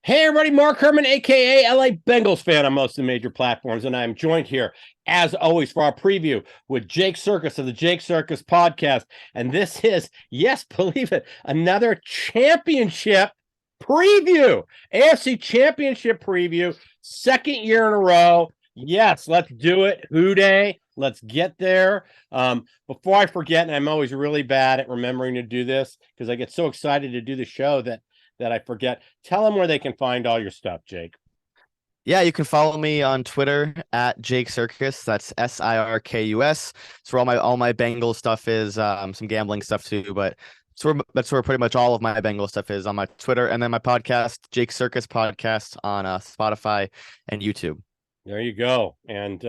Hey, everybody, Mark Herman, a.k.a. LA Bengals fan on most of the major platforms, and I'm joined here, as always, for our preview with Jake Circus of the Jake Circus podcast. And this is, yes, believe it, another championship preview, AFC Championship preview, second year in a row. Yes, let's do it. Who Day. Let's get there. Before I forget, and I'm always really bad at remembering to do this because I get so excited to do the show that I forget. Tell them where they can find all your stuff, Jake. Yeah, you can follow me on Twitter at Jake Circus. That's Sirkus. It's where all my Bengal stuff is. Some gambling stuff too, but that's where pretty much all of my Bengal stuff is on my Twitter, and then my podcast, Jake Circus Podcast, on Spotify and YouTube. There you go. And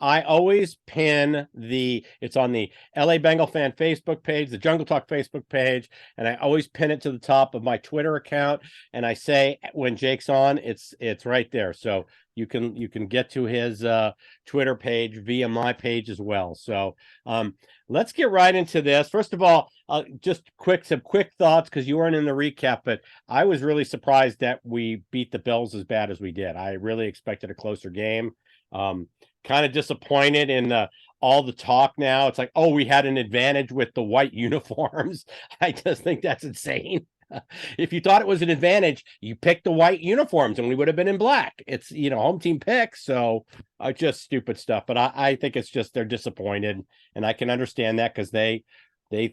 I always pin it's on the LA Bengal fan Facebook page, the Jungle Talk Facebook page, and I always pin it to the top of my Twitter account. And I say when Jake's on, it's right there. So you can get to his Twitter page via my page as well. So let's get right into this. First of all, just some quick thoughts because you weren't in the recap, but I was really surprised that we beat the Bills as bad as we did. I really expected a closer game. Kind of disappointed in all the talk now. It's like, oh, we had an advantage with the white uniforms. I just think that's insane. If you thought it was an advantage, you picked the white uniforms and we would have been in black. It's, home team pick. So just stupid stuff. But I think it's just they're disappointed. And I can understand that because they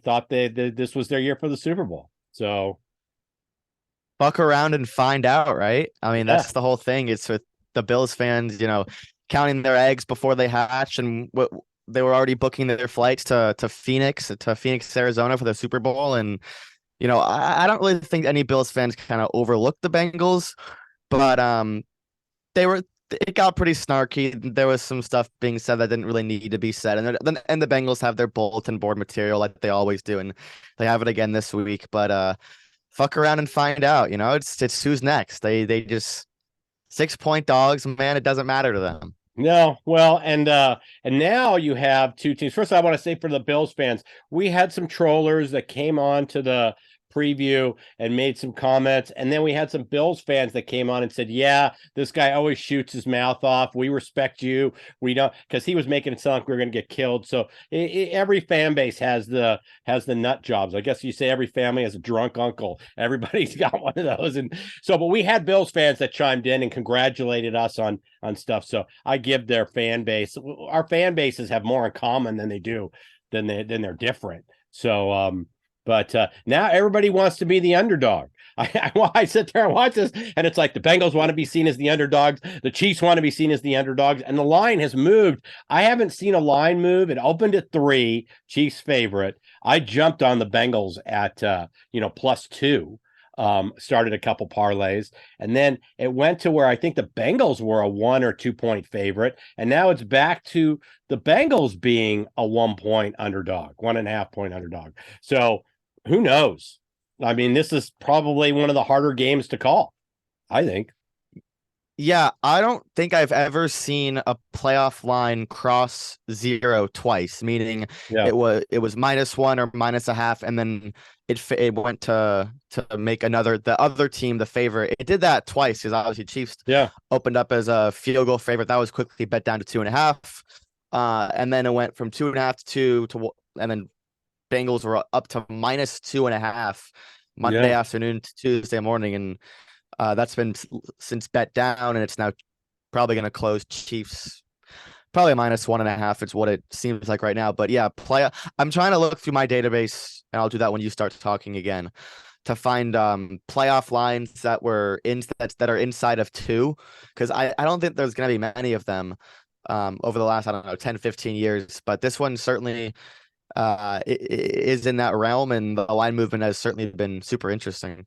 thought this was their year for the Super Bowl. So Buck around and find out, right? I mean, yeah. that's the whole thing. It's with the Bills fans, counting their eggs before they hatch, and they were already booking their flights to Phoenix, Arizona for the Super Bowl. And I don't really think any Bills fans kind of overlooked the Bengals, but it got pretty snarky. There was some stuff being said that didn't really need to be said, and the Bengals have their bulletin board material like they always do, and they have it again this week. But fuck around and find out. It's who's next. They just 6-point dogs, man. It doesn't matter to them. No, well, and now you have two teams. First, I want to say for the Bills fans, we had some trollers that came on to the preview and made some comments, and then we had some Bills fans that came on and said, "Yeah, this guy always shoots his mouth off. We respect you. We don't," because he was making it sound like we were going to get killed. So every fan base has the nut jobs. I guess you say every family has a drunk uncle. Everybody's got one of those, and so. But we had Bills fans that chimed in and congratulated us on stuff. So I give their fan base. Our fan bases have more in common than they do than they're different. So but now everybody wants to be the underdog. I sit there and watch this, and it's like the Bengals want to be seen as the underdogs. The Chiefs want to be seen as the underdogs, and the line has moved. I haven't seen a line move. It opened at 3, Chiefs favorite. I jumped on the Bengals at +2. Started a couple parlays, and then it went to where I think the Bengals were a 1 or 2 point favorite, and now it's back to the Bengals being a 1 point underdog, 1.5 point underdog. So who knows? I mean, this is probably one of the harder games to call, I think. Yeah, I don't think I've ever seen a playoff line cross 0 twice, meaning Yeah. it was -1 or -0.5, and then it went to make the other team the favorite. It did that twice because obviously Chiefs Yeah. opened up as a field goal favorite. That was quickly bet down to 2.5. And then it went from 2.5 to 2 and then Bengals were up to -2.5 Monday Yeah. afternoon to Tuesday morning, and that's been since bet down, and it's now probably going to close Chiefs probably -1.5. It's what it seems like right now. But yeah, I'm trying to look through my database, and I'll do that when you start talking again, to find playoff lines that are inside of 2, because I don't think there's going to be many of them over the last, I don't know, 10, 15 years. But this one certainly is in that realm, and the line movement has certainly been super interesting.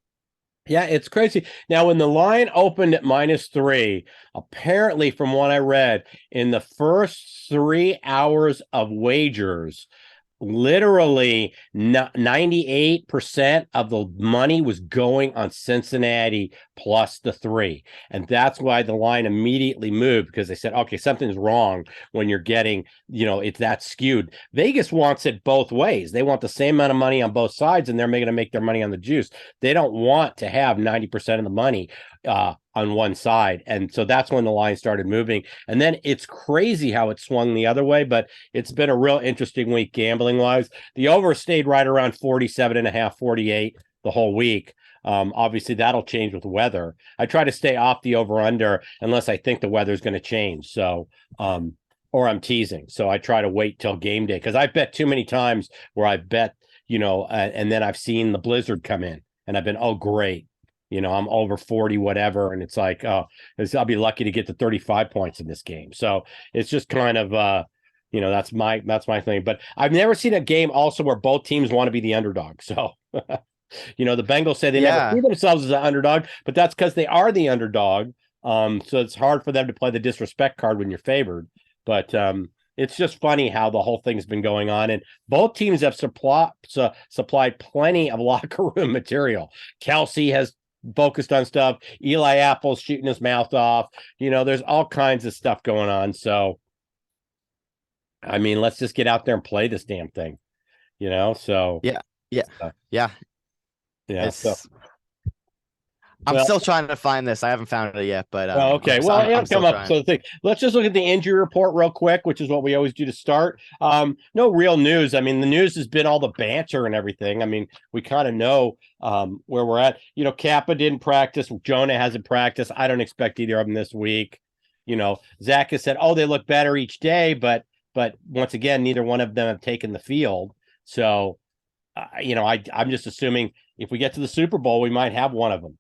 Yeah, it's crazy. Now, when the line opened at -3, apparently, from what I read, in the first 3 hours of wagers, literally 98% of the money was going on Cincinnati plus the 3. And that's why the line immediately moved, because they said, okay, something's wrong when you're getting, it's that skewed. Vegas wants it both ways. They want the same amount of money on both sides, and they're going to make their money on the juice. They don't want to have 90% of the money on one side. And so that's when the line started moving. And then it's crazy how it swung the other way, but it's been a real interesting week gambling wise. The over stayed right around 47.5, 48 the whole week. Obviously that'll change with weather. I try to stay off the over under unless I think the weather's going to change. So, or I'm teasing. So I try to wait till game day, because I've bet too many times where I've bet, and then I've seen the blizzard come in and I've been, oh, great. I'm over 40, whatever. And it's like, oh, I'll be lucky to get to 35 points in this game. So it's just kind of, that's my thing. But I've never seen a game also where both teams want to be the underdog. So, the Bengals say they never see themselves as an underdog, but that's because they are the underdog. So it's hard for them to play the disrespect card when you're favored. But it's just funny how the whole thing's been going on. And both teams have supplied plenty of locker room material. Kelsey has focused on stuff. Eli Apple's shooting his mouth off. There's all kinds of stuff going on. So, I mean, let's just get out there and play this damn thing. So yeah. So. I'm still trying to find this. I haven't found it yet, but okay. Well, it'll come up. So the thing. Let's just look at the injury report real quick, which is what we always do to start. No real news. I mean, the news has been all the banter and everything. I mean, we kind of know where we're at. Kappa didn't practice. Jonah hasn't practiced. I don't expect either of them this week. Zach has said, oh, they look better each day, but once again, neither one of them have taken the field. So, I'm just assuming if we get to the Super Bowl, we might have one of them.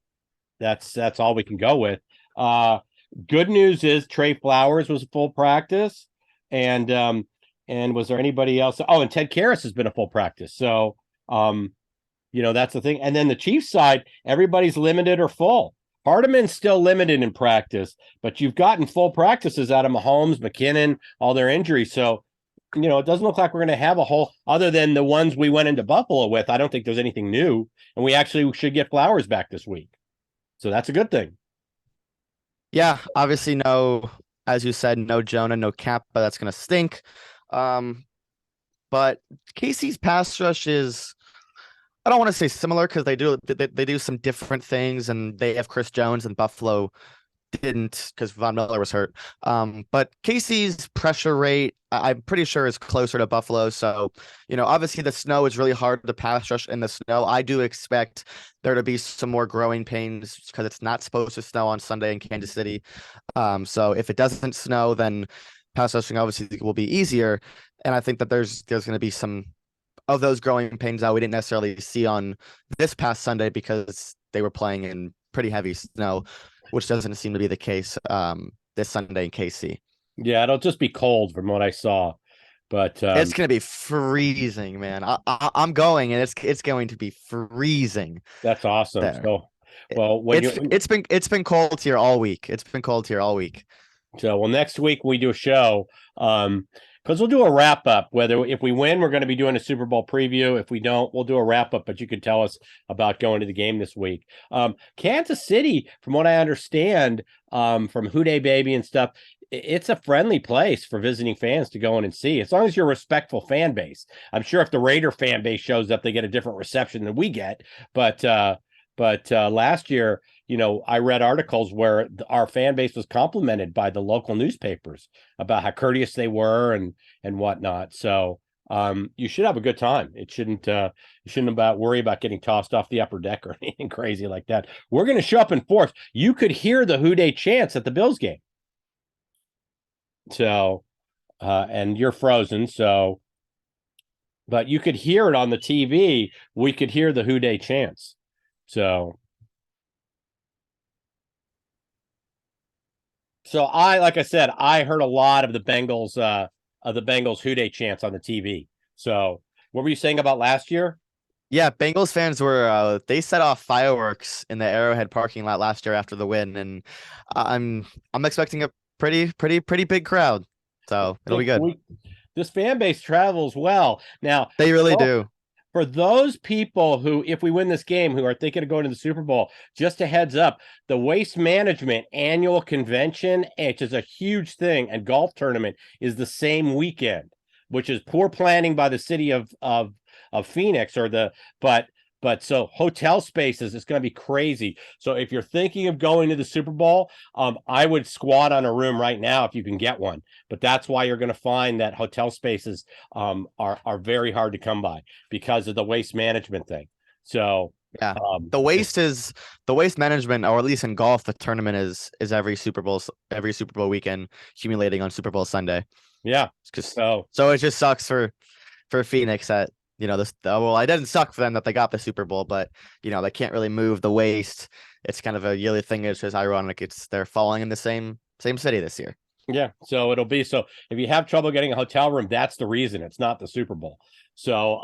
That's all we can go with. Good news is Trey Flowers was a full practice, and was there anybody else? Oh, and Ted Karras has been a full practice. So, that's the thing. And then the Chiefs side, everybody's limited or full. Hardeman's still limited in practice, but you've gotten full practices out of Mahomes, McKinnon, all their injuries. So, it doesn't look like we're going to have a whole, other than the ones we went into Buffalo with. I don't think there's anything new, and we actually should get Flowers back this week. So that's a good thing. Yeah, obviously as you said, no Jonah, no Kappa. That's going to stink. But KC's pass rush is, I don't want to say similar, because they do some different things, and they have Chris Jones, and Buffalo didn't because Von Miller was hurt. But KC's pressure rate, I'm pretty sure, is closer to Buffalo. So, obviously the snow is really hard to pass rush in the snow. I do expect there to be some more growing pains because it's not supposed to snow on Sunday in Kansas City. So if it doesn't snow, then pass rushing obviously will be easier. And I think that there's going to be some of those growing pains that we didn't necessarily see on this past Sunday because they were playing in pretty heavy snow, which doesn't seem to be the case this Sunday in KC. Yeah, it'll just be cold from what I saw, but it's going to be freezing, man. I'm going, and it's going to be freezing. That's awesome. There. So, well, it's been cold here all week. It's been cold here all week. So, well, next week we do a show, because we'll do a wrap up. If we win, we're going to be doing a Super Bowl preview. If we don't, we'll do a wrap up. But you can tell us about going to the game this week. Kansas City, from what I understand, from Houday Baby and stuff, it's a friendly place for visiting fans to go in and see, as long as you're a respectful fan base. I'm sure if the Raider fan base shows up, they get a different reception than we get. But last year, I read articles where our fan base was complimented by the local newspapers about how courteous they were and whatnot. So you should have a good time. You shouldn't worry about getting tossed off the upper deck or anything crazy like that. We're going to show up in force. You could hear the Houday chants at the Bills game. So, and you're frozen. So, but you could hear it on the TV. We could hear the Houday chants. So like I said, I heard a lot of the Bengals Houday chants on the TV. So what were you saying about last year? Yeah, Bengals fans were they set off fireworks in the Arrowhead parking lot last year after the win, and I'm expecting a pretty big crowd. So it'll be good. This fan base travels well. Now they really do. for those people who, if we win this game, who are thinking of going to the Super Bowl, just a heads up, the Waste Management annual convention, which is a huge thing, and golf tournament is the same weekend, which is poor planning by the city of Phoenix, but so hotel spaces is going to be crazy. So if you're thinking of going to the Super Bowl, I would squat on a room right now if you can get one. But that's why you're going to find that hotel spaces are very hard to come by because of the waste management thing. So Yeah. The waste management, or at least in golf, the tournament is every Super Bowl weekend accumulating on Super Bowl Sunday. Yeah. So it just sucks for Phoenix that, well, it doesn't suck for them that they got the Super Bowl, but they can't really move the waste. It's kind of a yearly thing. It's just ironic. They're falling in the same city this year. Yeah. So it'll be, so if you have trouble getting a hotel room, that's the reason. It's not the Super Bowl. So,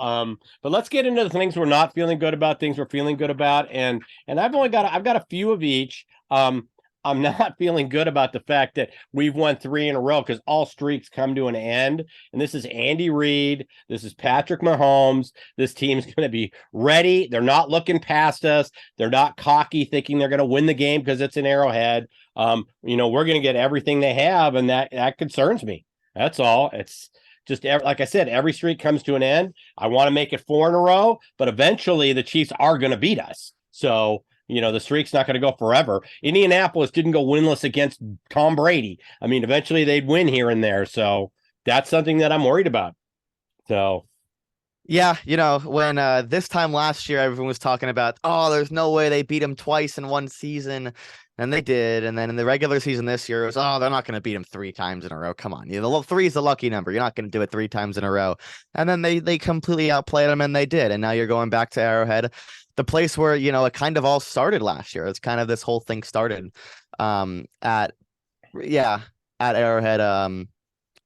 but let's get into the things we're not feeling good about, things we're feeling good about. And I've got a few of each. I'm not feeling good about the fact that we've won 3 in a row because all streaks come to an end. And this is Andy Reid. This is Patrick Mahomes. This team's going to be ready. They're not looking past us. They're not cocky, thinking they're going to win the game because it's an Arrowhead. We're going to get everything they have, and that concerns me. That's all. It's just, like I said, every streak comes to an end. I want to make it 4 in a row, but eventually the Chiefs are going to beat us. So, the streak's not going to go forever. Indianapolis didn't go winless against Tom Brady. I mean, eventually they'd win here and there. So that's something that I'm worried about. So, yeah, when this time last year, everyone was talking about, oh, there's no way they beat him twice in one season. And they did. And then in the regular season this year, it was, oh, they're not going to beat him 3 times in a row. Come on. The 3 is the lucky number. You're not going to do it 3 times in a row. And then they completely outplayed them, and they did. And now you're going back to Arrowhead, the place where, it kind of all started last year. It's kind of this whole thing started at Arrowhead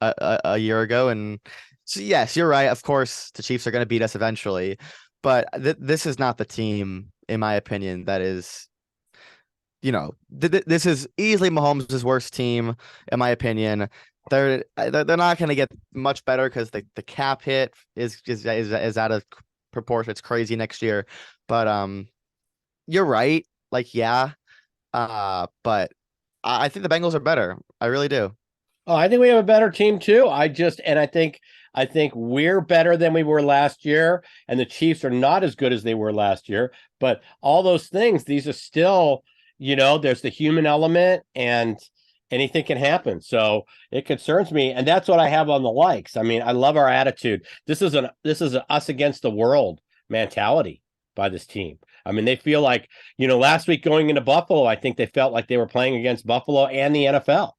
a year ago. And so, yes, you're right. Of course, the Chiefs are going to beat us eventually. But this is not the team, in my opinion, that is, this is easily Mahomes' worst team, in my opinion. They're not going to get much better because the cap hit is out of proportion. It's crazy next year. But you're right. Like, yeah. But I think the Bengals are better. I really do. Oh, I think we have a better team too. I think we're better than we were last year, and the Chiefs are not as good as they were last year. But all those things, these are still, there's the human element, and anything can happen. So it concerns me, and that's what I have on the likes. I mean, I love our attitude. This is an us against the world mentality by this team. I mean, they feel like, last week going into Buffalo, I think they felt like they were playing against Buffalo and the NFL.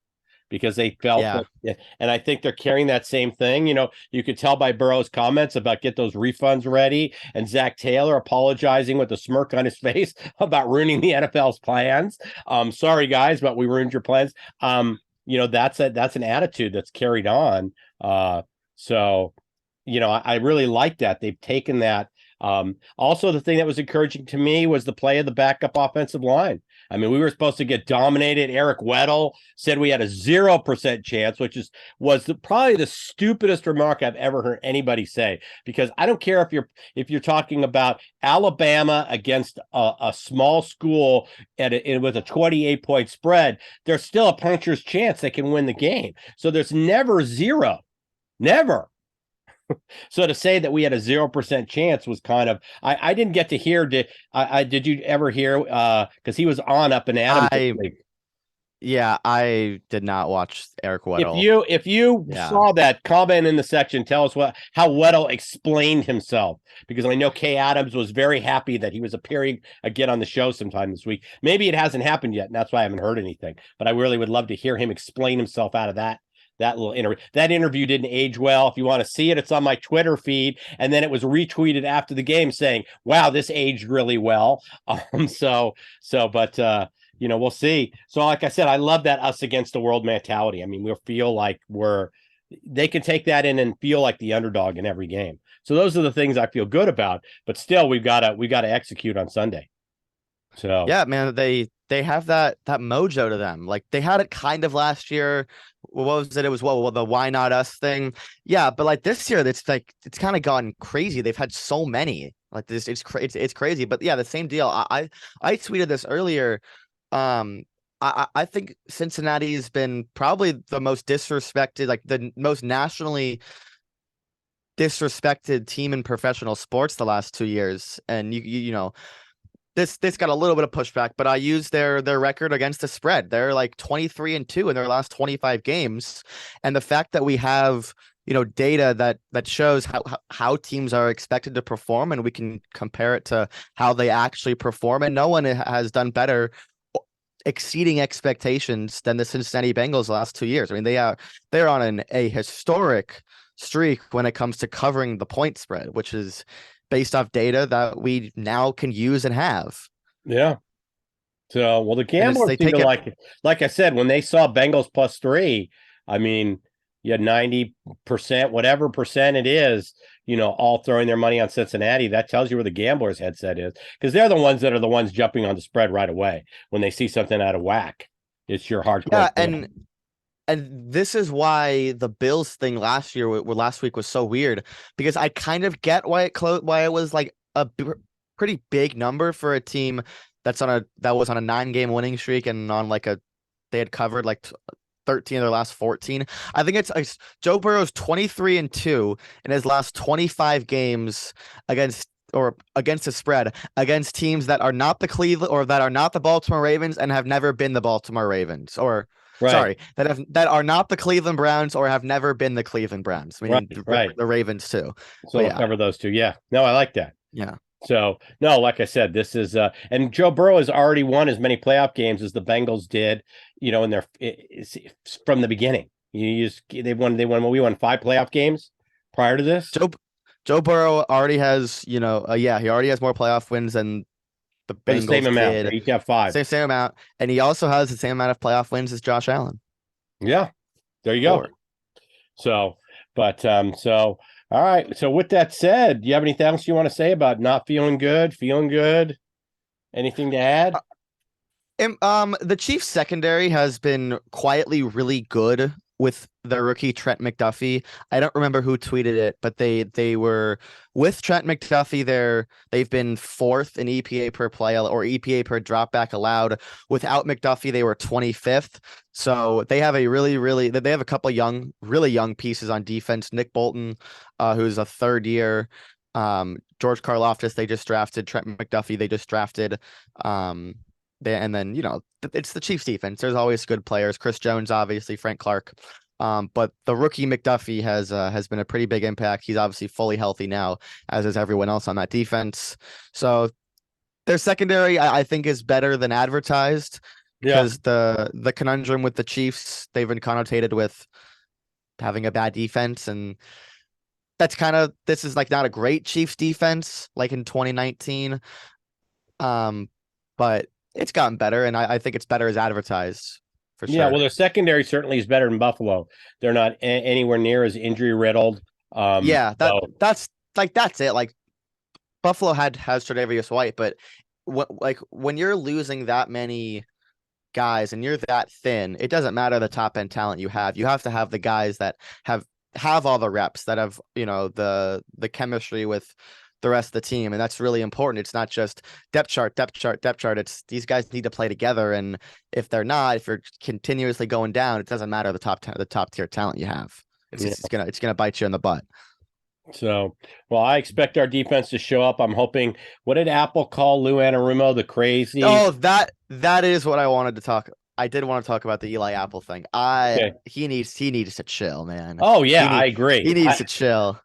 Because they felt, and I think they're carrying that same thing. You could tell by Burrow's comments about get those refunds ready, and Zach Taylor apologizing with a smirk on his face about ruining the NFL's plans. Sorry guys, but we ruined your plans. That's an attitude that's carried on. So, I really like that. They've taken that. Also, the thing that was encouraging to me was the play of the backup offensive line. I mean, we were supposed to get dominated. Eric Weddle said we had a 0% chance, which was probably the stupidest remark I've ever heard anybody say. Because I don't care if you're talking about Alabama against a small school with a 28-point spread, there's still a puncher's chance they can win the game. So there's never 0, never. So to say that we had a 0% chance was kind of, I didn't get to hear. Did you ever hear? Because he was on Up and Adams. I did not watch Eric Weddle. If you saw that, comment in the section. Tell us how Weddle explained himself, because I know Kay Adams was very happy that he was appearing again on the show sometime this week. Maybe it hasn't happened yet, and that's why I haven't heard anything. But I really would love to hear him explain himself out of that little interview. That interview didn't age well. If you want to see it, it's on my Twitter feed. And then it was retweeted after the game saying, wow, this aged really well. But we'll see. So like I said, I love that us against the world mentality. I mean, we'll feel like they can take that in and feel like the underdog in every game. So those are the things I feel good about, but still we got to execute on Sunday. So yeah, man, they have that mojo to them. Like they had it kind of last year what was it? It was well, the why not us thing. Yeah, but like this year, it's like it's kind of gotten crazy. They've had so many like this. It's crazy. But yeah, the same deal. I tweeted this earlier. I think Cincinnati's been probably the most disrespected, like the most nationally disrespected team in professional sports the last 2 years. And you know, this got a little bit of pushback, but I used their record against the spread. They're like 23-2 in their last 25 games. And the fact that we have, you know, data that shows how teams are expected to perform, and we can compare it to how they actually perform, and no one has done better exceeding expectations than the Cincinnati Bengals the last 2 years. I mean, they're on a historic streak when it comes to covering the point spread, which is based off data that we now can use and have. Yeah. So, well, the gamblers They seem take to it. like I said, when they saw Bengals +3, I mean, you had 90%, whatever percent it is, you know, all throwing their money on Cincinnati. That tells you where the gamblers' headset is, because they're the ones that are the ones jumping on the spread right away when they see something out of whack. It's your hardcore. Yeah, and this is why the Bills thing last year, last week was so weird, because I kind of get why it was like a pretty big number for a team that was on a 9-game winning streak and on like they had covered like 13 of their last 14. I think it's Joe Burrow's 23-2 in his last 25 games against the spread against teams that are not the Cleveland or that are not the Baltimore Ravens and have never been the Baltimore Ravens, or Right. sorry, that are not the Cleveland Browns or have never been the Cleveland Browns. I mean, Right. The Ravens too. So we'll cover those two. Yeah. No, I like that. Yeah. So, no, like I said, this is and Joe Burrow has already won as many playoff games as the Bengals did, you know, in their from the beginning. They won we won 5 playoff games prior to this. Joe Burrow already has, you know, he already has more playoff wins than the Bengals the same amount. did. They each have 5. Same amount, and he also has the same amount of playoff wins as Josh Allen. Yeah. There you go. So, but all right. So with that said, do you have anything else you want to say about not feeling good, feeling good? Anything to add? The Chiefs secondary has been quietly really good with their rookie Trent McDuffie. I don't remember who tweeted it, but they were with Trent McDuffie. They've been 4th in EPA per play or EPA per dropback allowed. Without McDuffie, they were 25th. So they have they have a couple of really young pieces on defense. Nick Bolton, who's a 3rd year. George Karlaftis, they just drafted. Trent McDuffie, they just drafted. And then, you know, it's the Chiefs defense. There's always good players. Chris Jones, obviously, Frank Clark. But the rookie McDuffie has been a pretty big impact. He's obviously fully healthy now, as is everyone else on that defense. So their secondary, I think, is better than advertised, because the conundrum with the Chiefs, they've been connotated with having a bad defense, and this is like not a great Chiefs defense like in 2019. But it's gotten better, and I think it's better as advertised, for sure. Yeah, well, their secondary certainly is better than Buffalo. They're not anywhere near as injury riddled. That's it. Like Buffalo has Tre'Davious White, but when you're losing that many guys and you're that thin, it doesn't matter the top end talent you have. You have to have the guys that have all the reps, that have, you know, the chemistry with the rest of the team, and that's really important. It's not just depth chart. It's these guys need to play together, and if you're continuously going down, it doesn't matter the top tier talent you have. It's gonna bite you in the butt. So, well, I expect our defense to show up. I'm hoping. What did Apple call Lou Anarumo the crazy? Oh, that is what I wanted to talk. I did want to talk about the Eli Apple thing. He needs to chill, man. Oh yeah, I agree. He needs to chill.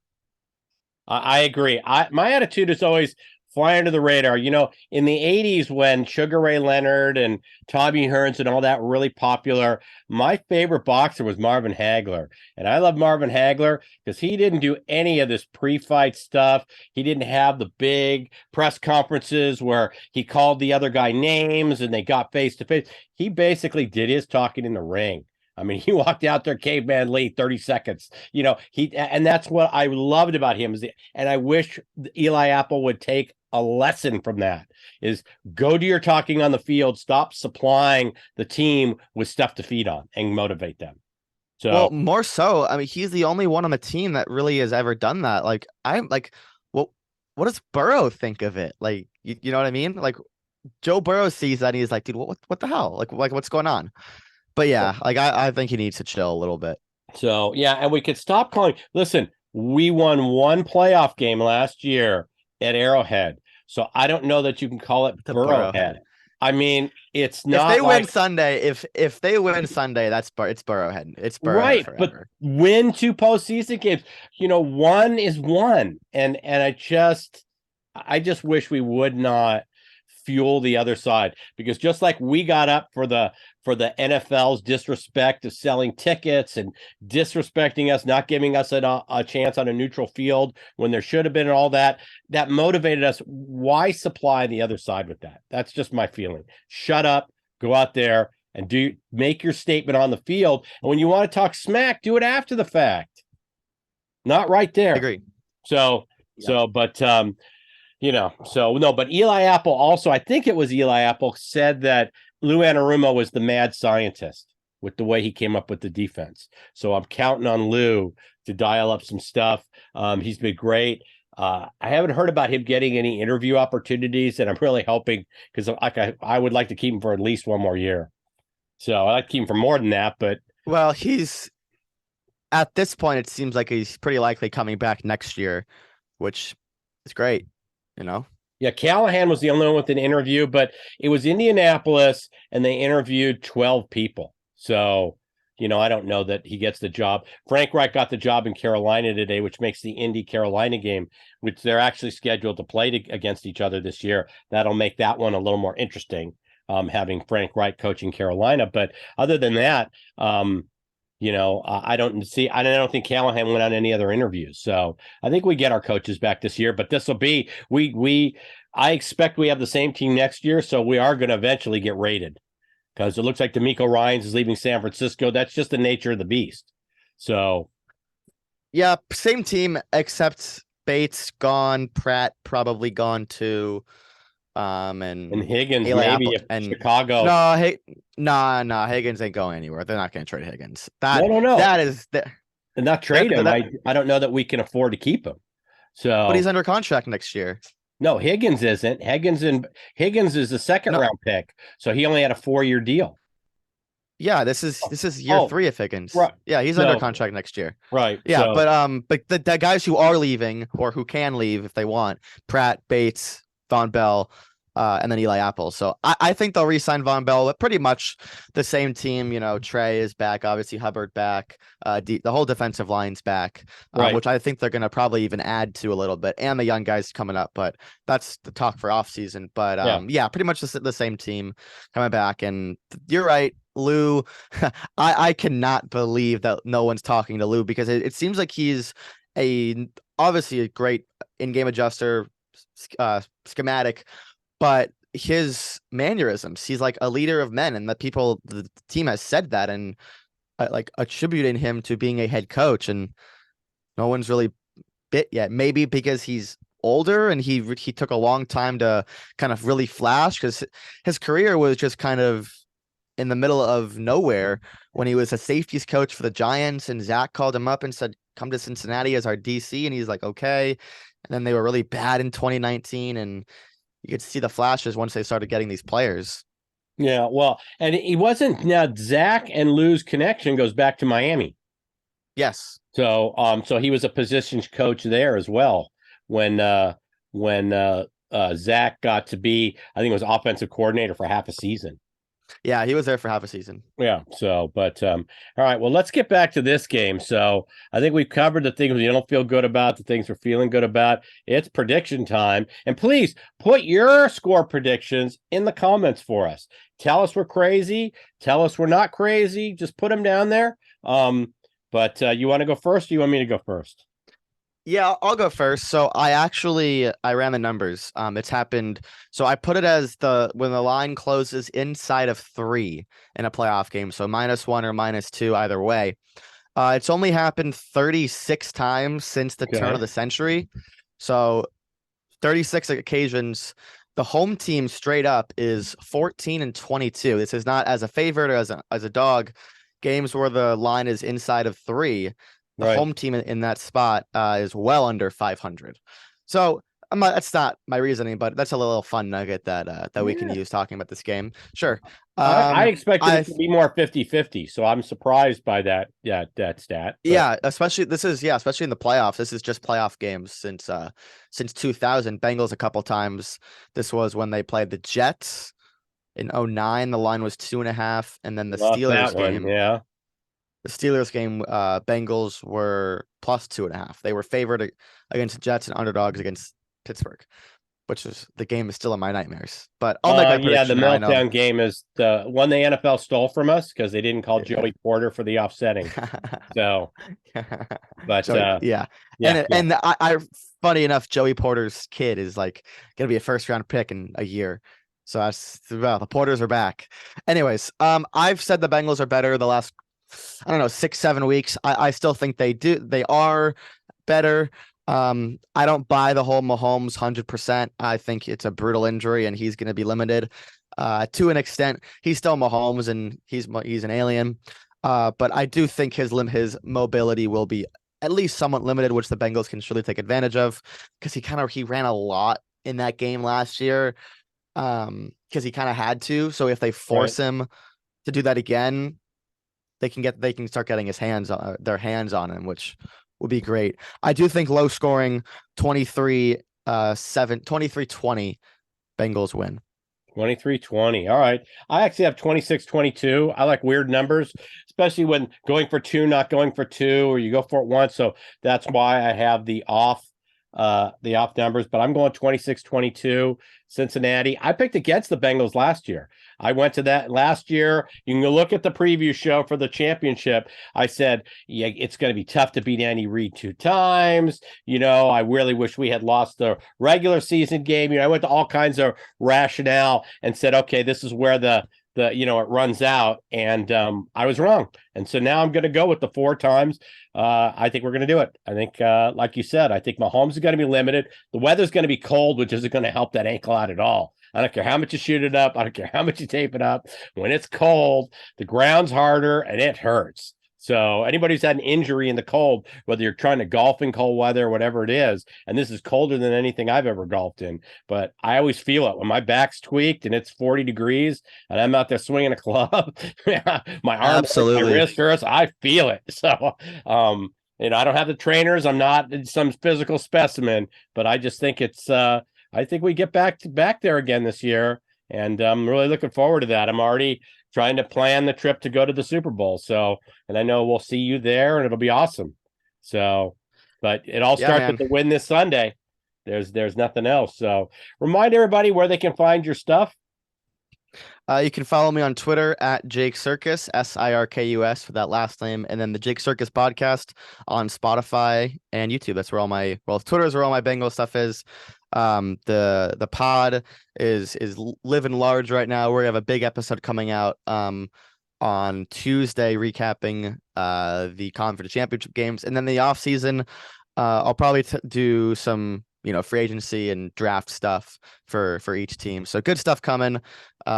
I agree. My attitude is always fly under the radar. You know, in the 80s when Sugar Ray Leonard and Tommy Hearns and all that were really popular, my favorite boxer was Marvin Hagler. And I love Marvin Hagler because he didn't do any of this pre-fight stuff. He didn't have the big press conferences where he called the other guy names and they got face to face. He basically did his talking in the ring. I mean, he walked out there, caveman Lee, 30 seconds. You know, and that's what I loved about him. And I wish Eli Apple would take a lesson from that, is go do your talking on the field, stop supplying the team with stuff to feed on and motivate them. Well, So more so. I mean, he's the only one on the team that really has ever done that. Like, I'm like, what does Burrow think of it? Like, you know what I mean? Like, Joe Burrow sees that and he's like, dude, what the hell? Like what's going on? But yeah, like I think he needs to chill a little bit. So yeah, and we could stop calling. Listen, we won one playoff game last year at Arrowhead. So I don't know that you can call it The Burrowhead. Burrowhead. I mean, it's If they not win like Sunday, if they win Sunday, it's Burrowhead. It's Burrowhead right, but forever. win two postseason games. One is one. And I just wish we would not fuel the other side, because just like we got up for the NFL's disrespect of selling tickets and disrespecting us, not giving us a chance on a neutral field when there should have been, and all that motivated us. Why supply the other side with that? That's just my feeling. Shut up, go out there and make your statement on the field. And when you want to talk smack, do it after the fact, not right I there. agree. So, Yeah. but Eli Apple also, I think it was Eli Apple, said that Lou Anarumo was the mad scientist with the way he came up with the defense. So I'm counting on Lou to dial up some stuff. He's been great. I haven't heard about him getting any interview opportunities, and I'm really hoping, because I would like to keep him for at least one more year. So I like to keep him for more than that, but Well, he's at this point, it seems like he's pretty likely coming back next year, which is great, you know? yeah, Callahan was the only one with an interview, but it was Indianapolis and they interviewed 12 people. So, I don't know that he gets the job. Frank Reich got the job in Carolina today, which makes the Indy Carolina game, which they're actually scheduled to play against each other this year. That'll make that one a little more interesting, having Frank Reich coaching Carolina. But other than that, I don't think Callahan went on any other interviews. So I think we get our coaches back this year, but this will be, I expect we have the same team next year. So we are going to eventually get rated, because it looks like D'Amico Ryans is leaving San Francisco. That's just the nature of the beast. So Yeah, same team except Bates gone, Pratt probably gone too. and And Higgins, Eli maybe Apple if and Chicago. no, hey, nah, Higgins ain't going anywhere. They're not going to trade Higgins. No, That is that, and not that, trade him. that, I don't know that we can afford to keep him. but he's So under contract next year. no, Higgins isn't. Higgins is a second No, round pick. So he only had a 4-year deal. yeah, this is year Oh, 3 of Higgins. right. Yeah, he's under So contract next year. right. Yeah, but the guys who are leaving or who can leave if they want, Pratt, Bates, Von Bell, and then Eli Apple. So I think they'll re-sign Von Bell, but pretty much the same team. Trey is back, obviously Hubbard back, the whole defensive line's back, right. which I think they're gonna probably even add to a little bit, and the young guys coming up. But that's the talk for offseason. But Yeah. yeah, pretty much the same team coming back. And you're right, Lou. I cannot believe that no one's talking to Lou, because it seems like he's obviously a great in-game adjuster, schematic, but his mannerisms, he's like a leader of men, and the team has said that, and like attributing him to being a head coach, and no one's really bit yet. Maybe because he's older and he took a long time to kind of really flash, because his career was just kind of in the middle of nowhere when he was a safeties coach for the Giants, and Zach called him up and said, come to Cincinnati as our DC. And he's like, okay. And then they were really bad in 2019. And you could see the flashes once they started getting these players. Yeah. Well, and he wasn't. Now Zach and Lou's connection goes back to Miami. Yes. So he was a positions coach there as well when Zach got to be, I think it was offensive coordinator for half a season. Yeah, he was there for half a season. Yeah. So, but all right. Well, let's get back to this game. So I think we've covered the things we don't feel good about, the things we're feeling good about. It's prediction time, and please put your score predictions in the comments for us. Tell us we're crazy. Tell us we're not crazy. Just put them down there. But you want to go first? Or you want me to go first? Yeah, I'll go first. So I ran the numbers. It's happened. So I put it as when the line closes inside of 3 in a playoff game. So -1 or -2, either way. It's only happened 36 times since the turn of the century. So 36 occasions. The home team straight up is 14-22. This is not as a favorite or as a dog. games where the line is inside of 3, the Right. home team in that spot is well under 500. So that's not my reasoning, but that's a little fun nugget that we can Yeah. use talking about this game. Sure. I expected I it to be more 50-50, so I'm surprised by that stat. But Yeah, especially in the playoffs. This is just playoff games since 2000. Bengals a couple times. This was when they played the Jets in 09. The line was 2.5, and then lost that one. Yeah. The Steelers game, Bengals were plus 2.5. They were favored against the Jets and underdogs against Pittsburgh, which is the game is still in my nightmares. But I'll make my Yeah, the prediction now. I know. meltdown game is the one the NFL stole from us because they didn't call Joey Porter for the offsetting. So, but Joey, yeah. yeah, yeah. And I funny enough, Joey Porter's kid is like gonna be a first round pick in a year. So that's well, the Porters are back. Anyways, I've said the Bengals are better the last, I don't know, 6-7 weeks. I still think they are better. I don't buy the whole Mahomes 100%. I think it's a brutal injury and he's going to be limited. To an extent, he's still Mahomes and he's an alien. But I do think his mobility will be at least somewhat limited, which the Bengals can surely take advantage of because he ran a lot in that game last year. Because he kind of had to. So if they force him to do that again, they can start getting their hands on him, which would be great. I do think low scoring 23-20 Bengals win. 23-20. All right. I actually have 26-22. I like weird numbers, especially when going for 2, not going for 2, or you go for it once. So that's why I have the off numbers, but I'm going 26-22 Cincinnati. I picked against the Bengals last year. I went to that last year. You can look at the preview show for the championship. I said, yeah, it's going to be tough to beat Andy Reid 2 times. I really wish we had lost the regular season game. I went to all kinds of rationale and said, okay, this is where it runs out. And I was wrong. And so now I'm going to go with the 4 times. I think we're going to do it. I think, like you said, I think Mahomes is going to be limited. The weather's going to be cold, which isn't going to help that ankle out at all. I don't care how much you shoot it up. I don't care how much you tape it up. When it's cold, the ground's harder and it hurts. So anybody who's had an injury in the cold, whether you're trying to golf in cold weather or whatever it is, and this is colder than anything I've ever golfed in, but I always feel it when my back's tweaked and it's 40 degrees and I'm out there swinging a club. My arm hurts, my wrist hurts. I feel it. So, I don't have the trainers. I'm not some physical specimen, but I just think I think we get back there again this year, and I'm really looking forward to that. I'm already trying to plan the trip to go to the Super Bowl. So, and I know we'll see you there and it'll be awesome. So, but it all starts with the win this Sunday. There's nothing else. So remind everybody where they can find your stuff. You can follow me on Twitter at Jake Circus, Sirkus for that last name, and then the Jake Circus podcast on Spotify and YouTube. That's where Twitter is where all my Bengal stuff is. The pod is living large right now. We have a big episode coming out on Tuesday recapping the conference championship games, and then the off season I'll probably do some free agency and draft stuff for each team. So good stuff coming.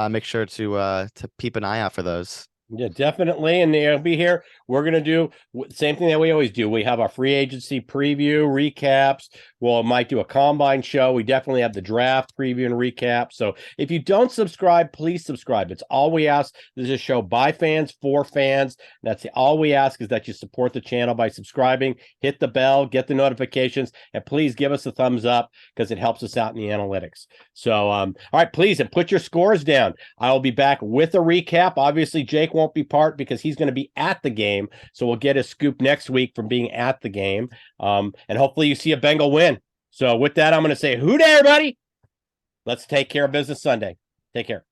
Make sure to peep an eye out for those. Yeah, definitely. And they'll be here. We're going to do the same thing that we always do. We have our free agency preview, recaps. Might do a combine show. We definitely have the draft preview and recap. So if you don't subscribe, please subscribe. It's all we ask. This is a show by fans, for fans. That's all we ask is that you support the channel by subscribing, hit the bell, get the notifications, and please give us a thumbs up because it helps us out in the analytics. So, all right, please, and put your scores down. I will be back with a recap. Obviously, Jake won't be part because he's going to be at the game. So we'll get a scoop next week from being at the game. And hopefully you see a Bengal win. So with that, I'm going to say, hoot, everybody. Let's take care of business Sunday. Take care.